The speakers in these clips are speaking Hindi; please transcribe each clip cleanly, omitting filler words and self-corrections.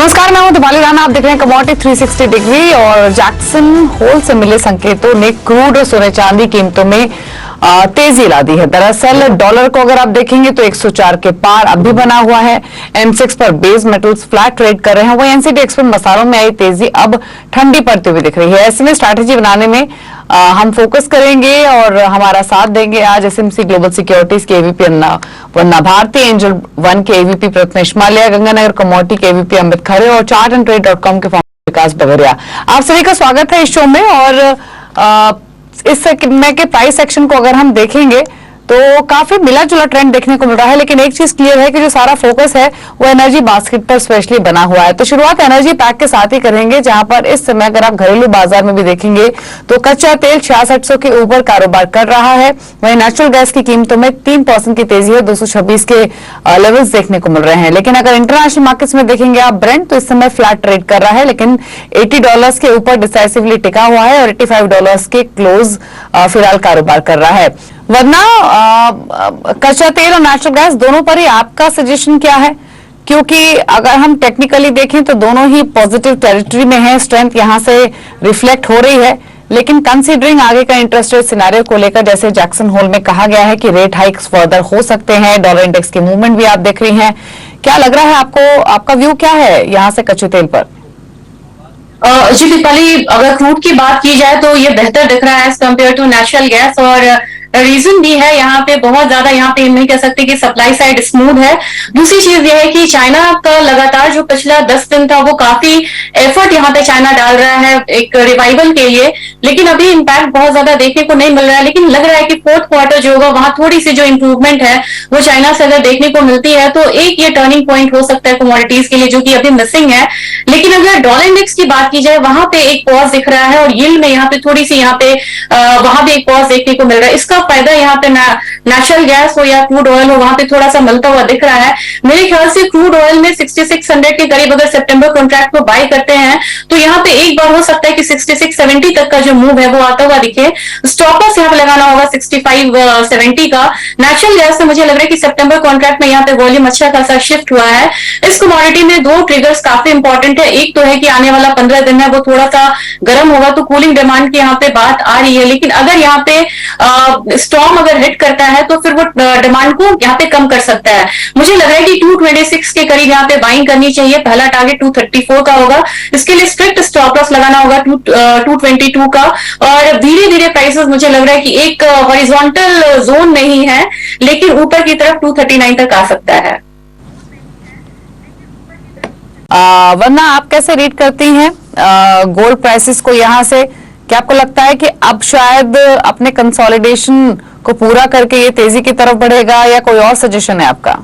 नमस्कार, मैं हूं दीपाली राणा। आप देख रहे हैं कमोडिटी 360 डिग्री। और जैक्सन होल से मिले संकेतों ने क्रूड और सोने चांदी कीमतों में तेजी ला दी है। दरअसल डॉलर को अगर आप देखेंगे तो 104 के पार अभी बना हुआ है। M6 पर बेस मेटल्स फ्लैट ट्रेड कर रहे हैं। वहीं NCDX पर मसालों में आई तेजी अब ठंडी पड़ती हुई दिख रही है। ऐसे में स्ट्रैटेजी बनाने में हम फोकस करेंगे और हमारा साथ देंगे आज SMC ग्लोबल सिक्योरिटीज के AVP वन्ना भारती, एंजल वन के AVP प्रथमेश माल्या, गंगानगर कमोडिटी के AVP अमित खरे और chartandtrade.com के फाउंडर विकास बगरिया। आप सभी का स्वागत है इस शो में। और इस सेगमेंट के प्राइस सेक्शन को अगर हम देखेंगे तो काफी मिला जुला ट्रेंड देखने को मिल रहा है, लेकिन एक चीज क्लियर है कि जो सारा फोकस है वो एनर्जी बास्केट पर स्पेशली बना हुआ है। तो शुरुआत एनर्जी पैक के साथ ही करेंगे, जहां पर इस समय अगर आप घरेलू बाजार में भी देखेंगे तो कच्चा तेल 6600 के ऊपर कारोबार कर रहा है। वहीं नेचुरल गैस की कीमतों में 3% की तेजी है, 226 के लेवल्स देखने को मिल रहे हैं। लेकिन अगर इंटरनेशनल मार्केट्स में देखेंगे आप ब्रेंट, तो इस समय फ्लैट ट्रेड कर रहा है, लेकिन $80 के ऊपर डिसाइसिवली टिका हुआ है और $85 के क्लोज फिलहाल कारोबार कर रहा है। वरना कच्चा तेल और नेचुरल गैस दोनों पर ही आपका सजेशन क्या है? क्योंकि अगर हम टेक्निकली देखें तो दोनों ही पॉजिटिव टेरिटरी में है, स्ट्रेंथ यहां से रिफ्लेक्ट हो रही है। लेकिन कंसीडरिंग आगे का इंटरेस्ट रेट सिनेरियो को लेकर, जैसे जैक्सन होल में कहा गया है कि रेट हाइक्स फर्दर हो सकते हैं, डॉलर इंडेक्स की मूवमेंट भी आप देख रही हैं, क्या लग रहा है आपको? आपका व्यू क्या है यहां से कच्चे तेल पर? जी दीपाली, अगर क्रूड की बात की जाए तो ये बेहतर दिख रहा है as compare to natural gas. और रीजन भी है यहाँ पे बहुत ज्यादा, यहाँ पे नहीं कह सकते कि सप्लाई साइड स्मूथ है। दूसरी चीज ये है कि चाइना का लगातार जो पिछला 10 दिन था वो काफी एफर्ट यहाँ पे चाइना डाल रहा है एक रिवाइवल के लिए, लेकिन अभी इम्पैक्ट बहुत ज्यादा देखने को नहीं मिल रहा है। लेकिन लग रहा है कि फोर्थ क्वार्टर जो होगा वहां थोड़ी सी जो इंप्रूवमेंट है वो चाइना से अगर देखने को मिलती है तो एक ये टर्निंग पॉइंट हो सकता है कमोडिटीज के लिए, जो कि अभी मिसिंग है। लेकिन अगर डॉलर इंडेक्स की बात की जाए वहां पे एक पॉज दिख रहा है और यील्ड में यहाँ पे थोड़ी सी यहाँ पे वहां भी एक पॉज देखने को मिल रहा है। इसका फायदा यहाँ पे नेचुरल गैस हो या क्रूड ऑयल हो वहां पे थोड़ा सा मिलता हुआ दिख रहा है। मेरे ख्याल से क्रूड ऑयल में 6600 के करीब अगर सितंबर कॉन्ट्रैक्ट को बाय करते हैं तो यहाँ पे एक बार हो सकता है कि 6670 तक का जो मूव है वो आता हुआ दिखे। स्टॉप लॉस यहाँ पे लगाना होगा 6570 का। नेचुरल गैस से मुझे लग रहा है कि सितंबर कॉन्ट्रैक्ट में यहाँ पे वॉल्यूम अच्छा खासा शिफ्ट हुआ है। इस कमोडिटी में दो ट्रिगर्स काफी इंपॉर्टेंट है। एक तो है कि आने वाला 15 दिन है वो थोड़ा सा गर्म होगा, तो कूलिंग डिमांड की यहाँ पे बात आ रही है। लेकिन अगर यहाँ पे स्टॉर्म अगर हिट करता है तो फिर वो डिमांड को यहाँ पे कम कर सकता है। मुझे लग रहा है कि 226 के करीब यहाँ पे बाइंग करनी चाहिए। पहला टारगेट 234 का होगा, इसके लिए स्ट्रिक्ट स्टॉप लॉस लगाना होगा 222 का। और धीरे धीरे प्राइसेस मुझे लग रहा है कि एक हॉरिजॉन्टल जोन नहीं है, लेकिन ऊपर की तरफ 239 तक आ सकता है। वरना आप कैसे रीड करती हैं गोल्ड प्राइसेस को यहाँ से? क्या आपको लगता है कि अब शायद अपने कंसोलिडेशन को पूरा करके ये तेजी की तरफ बढ़ेगा, या कोई और सजेशन है आपका?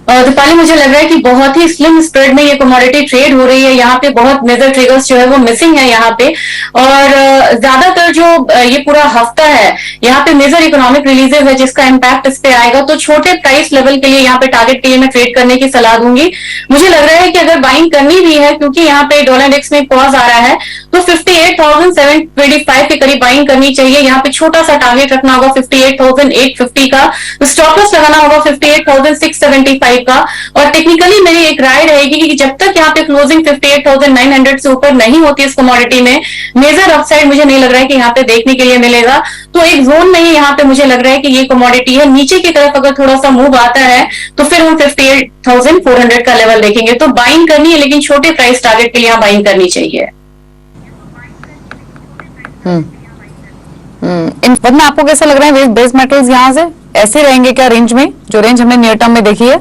दीपाली, मुझे लग रहा है कि बहुत ही स्लिम स्प्रेड में ये कमोडिटी ट्रेड हो रही है। यहाँ पे बहुत मेजर ट्रिगर्स जो है वो मिसिंग है यहाँ पे। और ज्यादातर जो ये पूरा हफ्ता है यहाँ पे मेजर इकोनॉमिक रिलीजेस है जिसका इम्पैक्ट इस पे आएगा। तो छोटे प्राइस लेवल के लिए यहाँ पे टारगेट के लिए मैं ट्रेड करने की सलाह दूंगी। मुझे लग रहा है कि अगर बाइंग करनी भी है, क्योंकि यहाँ पे डॉलर इंडेक्स में पॉज आ रहा है, तो 58,725 के करीब बाइंग करनी चाहिए। यहाँ पे छोटा सा टारगेट रखना होगा 58,850 का। स्टॉप लॉस लगाना होगा 58,675 का। और टेक्निकली मेरी एक राय रहेगी कि जब तक यहाँ पे क्लोजिंग 58,900 से ऊपर नहीं होती इस कमोडिटी में, मेजर अपसाइड मुझे नहीं लग रहा है कि यहाँ पे देखने के लिए मिलेगा। तो एक जोन में ही यहाँ पे मुझे लग रहा है कि ये कमोडिटी है। नीचे की तरफ अगर थोड़ा सा मूव आता है तो फिर हम 58,400 का लेवल देखेंगे। तो बाइंग करनी है, लेकिन छोटे प्राइस टारगेट के लिए यहाँ बाइंग करनी चाहिए। वरना आपको कैसा लग रहा है बेस मेटल्स यहाँ से ऐसे रहेंगे क्या रेंज में, जो रेंज हमने नियर टर्म में देखी है?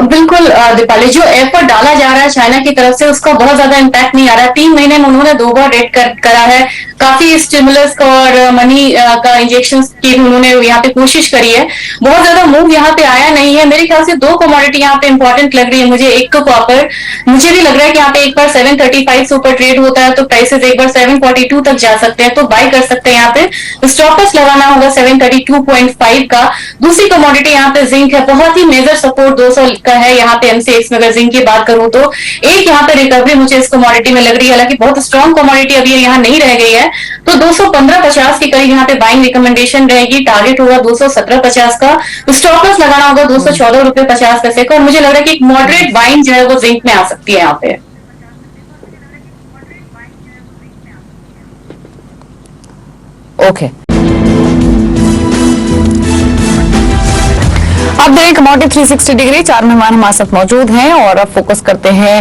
बिल्कुल दीपाली, जो एफर्ट डाला जा रहा है चाइना की तरफ से उसका बहुत ज्यादा इम्पैक्ट नहीं आ रहा है। 3 महीने में उन्होंने 2 बार रेट करा है। काफी स्टिमुलस और मनी का इंजेक्शन की उन्होंने यहाँ पे कोशिश करी है। बहुत ज्यादा मूव यहाँ पे आया नहीं है। मेरे ख्याल से 2 कमोडिटी यहाँ पे इंपॉर्टेंट लग रही है मुझे। एक तो कॉपर, मुझे भी लग रहा है कि यहाँ पे एक बार 735 से ऊपर ट्रेड होता है तो प्राइसेस एक बार 742 तक जा सकते हैं, तो बाय कर सकते हैं। यहाँ पे स्टॉप लॉस लगाना होगा 732.5 का। दूसरी कमोडिटी यहाँ पे जिंक है, बहुत ही मेजर सपोर्ट 200 का है यहाँ पे MCX में, अगर जिंक की बात करूं तो एक यहाँ पे रिकवरी मुझे इस कमोडिटी में लग रही है, हालांकि बहुत स्ट्रॉन्ग कमोडिटी अभी यहाँ नहीं रह गई है। तो 215.50 के करीब यहाँ पे बाइंग रिकमेंडेशन रहेगी, टारगेट होगा 217.50 का, स्टॉप लॉस लगाना होगा 214.50 का, और मुझे लग रहा है कि एक मॉडरेट बाइंग जो है वो जिंक में आ सकती है यहाँ पे। ओके, आप देखें कमोडिटी 360 डिग्री, 4 मेहमान हमारे साथ मौजूद हैं और अब फोकस करते हैं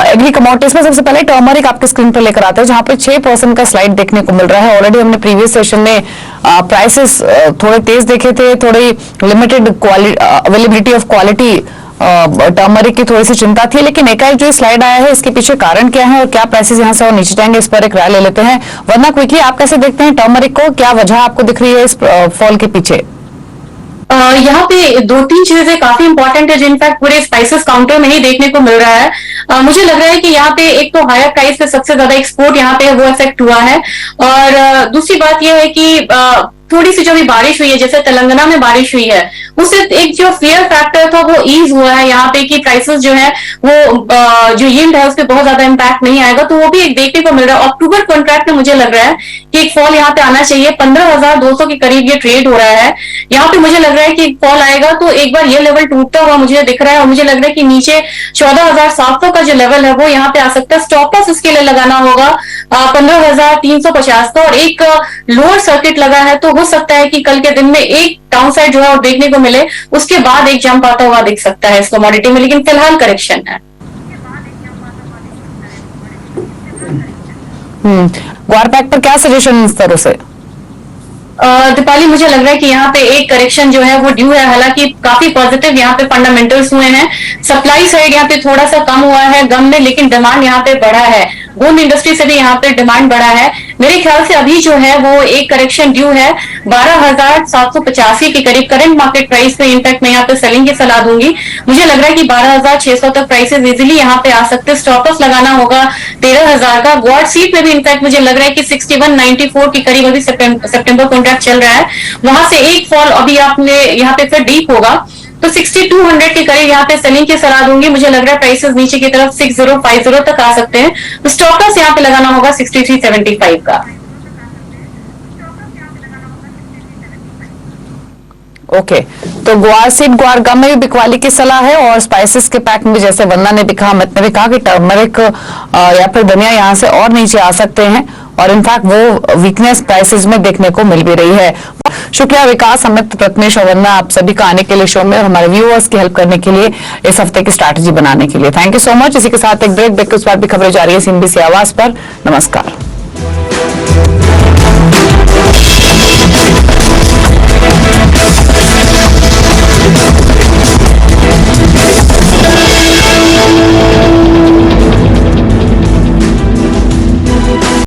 एग्री कमोडिटीज में। सबसे पहले टर्मरिक आपके स्क्रीन पर लेकर आते हैं, जहां पे 6% का स्लाइड देखने को मिल रहा है। ऑलरेडी हमने प्रीवियस सेशन में प्राइसेस थोड़े तेज देखे थे, थोड़ी limited availability of quality turmeric की थोड़ी सी चिंता थी, लेकिन एकाएक जो स्लाइड आया है इसके पीछे कारण क्या है और क्या प्राइसेस यहां से और नीचे जाएंगे, इस पर एक राय ले लेते हैं। वरना क्विकली आप कैसे देखते हैं टर्मरिक को, क्या वजह आपको दिख रही है इस फॉल के पीछे? यहाँ पे 2-3 चीजें काफी इंपॉर्टेंट है, जो इनफैक्ट पूरे स्पाइसेस काउंटर में ही देखने को मिल रहा है। मुझे लग रहा है कि यहाँ पे एक तो हायर प्राइस पे सबसे ज्यादा एक्सपोर्ट यहाँ पे वो इफेक्ट हुआ है, और दूसरी बात यह है कि थोड़ी सी जो भी बारिश हुई है, जैसे तेलंगाना में बारिश हुई है, उससे एक जो फेयर फैक्टर था वो ईज हुआ है यहाँ पे, कि प्राइसेस जो है वो जो यील्ड है उस पर बहुत ज्यादा इंपैक्ट नहीं आएगा, तो वो भी एक देखने को मिल रहा है। अक्टूबर कॉन्ट्रैक्ट में मुझे लग रहा है कि एक फॉल यहाँ पे आना चाहिए, 15,200 के करीब ये ट्रेड हो रहा है। यहाँ पे मुझे लग रहा है कि एक फॉल आएगा तो एक बार ये लेवल टूटता हुआ मुझे दिख रहा है, और मुझे लग रहा है कि नीचे 14,700 का जो लेवल है वो यहाँ पे आ सकता है। स्टॉप लॉस इसके लिए लगाना होगा 15,350 का, और एक लोअर सर्किट लगा है, तो हो सकता है कि कल के दिन में एक डाउन साइड जो है और देखने को मिले, उसके बाद एक जंप आता हुआ दिख सकता है इस कमोडिटी में, लेकिन फिलहाल करेक्शन है। ग्वारपैक पर क्या सजेशन इस तरह से? दीपाली, मुझे लग रहा है कि यहाँ पे एक करेक्शन जो है वो ड्यू है, हालांकि काफी पॉजिटिव यहाँ पे फंडामेंटल्स हुए हैं। सप्लाई साइड यहाँ पे थोड़ा सा कम हुआ है गम में, लेकिन डिमांड यहाँ पे बढ़ा है, गोंद इंडस्ट्री से भी यहाँ पे डिमांड बढ़ा है। मेरे ख्याल से अभी जो है वो एक करेक्शन ड्यू है 12,785 के करीब करंट मार्केट प्राइस पे। इनफैक्ट मैं यहाँ पे सेलिंग की सलाह दूंगी। मुझे लग रहा है कि 12,600 तक प्राइसेस इजीली यहाँ पे आ सकते हैं। स्टॉप लॉस लगाना होगा 13,000 का। गॉड सीट में भी इनफैक्ट मुझे लग रहा है कि 6194 के करीब अभी सितंबर कॉन्ट्रैक्ट चल रहा है, वहां से एक फॉल अभी आपने यहाँ पे फिर डीप होगा, तो 6200 के करीब यहाँ पे सेलिंग की सलाह दूंगी। मुझे लग रहा है प्राइसेस नीचे की तरफ 6050 तक आ सकते हैं, तो स्टॉप लॉस यहाँ पे लगाना होगा 6375 का। ओके, तो ग्वार सीड ग्वार गम में भी बिकवाली की सलाह है, और स्पाइसेस के पैक में भी जैसे वंदना ने भी कहा, अमित ने भी कहा कि टर्मरिक या फिर धनिया यहाँ से और नीचे आ सकते हैं, और इनफैक्ट वो वीकनेस प्राइसेस में देखने को मिल भी रही है। शुक्रिया विकास, अमित, प्रथमेश और वंदना, आप सभी का आने के लिए शो में और हमारे व्यूअर्स की हेल्प करने के लिए, इस हफ्ते की स्ट्रैटेजी बनाने के लिए। Thank you so much. इसी के साथ एक ब्रेक के उस बार भी खबरें जा रही है CNBC आवाज पर। नमस्कार।